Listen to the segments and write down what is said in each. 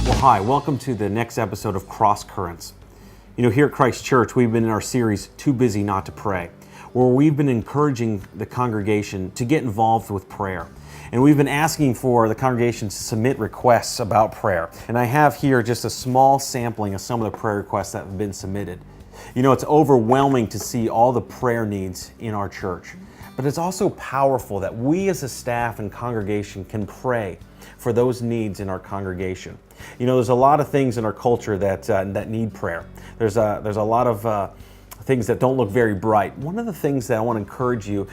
Well, hi, welcome to the next episode of Cross Currents. Here at Christ Church, we've been in our series, Too Busy Not to Pray, where we've been encouraging the congregation to get involved with prayer. And we've been asking for the congregation to submit requests about prayer. And I have here just a small sampling of some of the prayer requests that have been submitted. It's overwhelming to see all the prayer needs in our church. But it's also powerful that we as a staff and congregation can pray for those needs in our congregation. There's a lot of things in our culture that need prayer. There's a lot of things that don't look very bright. One of the things that I want to encourage you,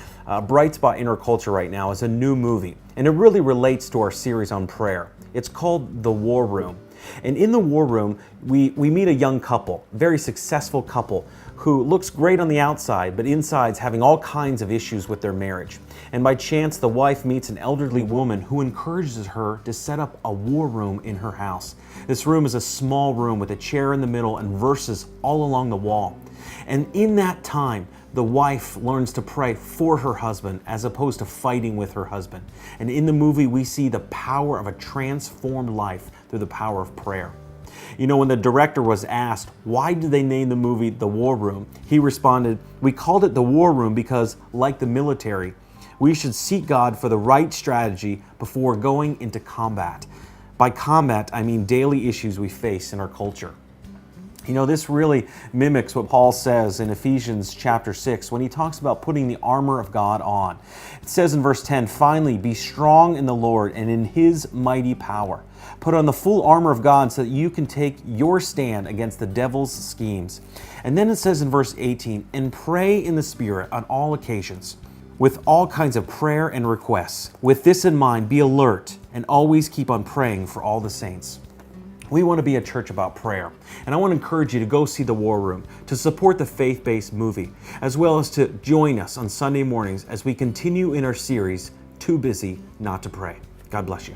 bright spot in our culture right now, is a new movie. And it really relates to our series on prayer. It's called The War Room. And in The War Room, we meet a young couple, very successful couple, who looks great on the outside, but inside's having all kinds of issues with their marriage. And by chance, the wife meets an elderly woman who encourages her to set up a war room in her house. This room is a small room with a chair in the middle and verses all along the wall. And in that time, the wife learns to pray for her husband as opposed to fighting with her husband. And in the movie, we see the power of a transformed life through the power of prayer. When the director was asked, why did they name the movie The War Room? He responded, "We called it The War Room because, like the military, we should seek God for the right strategy before going into combat." By combat, I mean daily issues we face in our culture. This really mimics what Paul says in Ephesians chapter 6 when he talks about putting the armor of God on. It says in verse 10, "Finally, be strong in the Lord and in His mighty power. Put on the full armor of God so that you can take your stand against the devil's schemes." And then it says in verse 18, "And pray in the Spirit on all occasions, with all kinds of prayer and requests. With this in mind, be alert and always keep on praying for all the saints." We want to be a church about prayer, and I want to encourage you to go see The War Room, to support the faith-based movie, as well as to join us on Sunday mornings as we continue in our series, Too Busy Not to Pray. God bless you.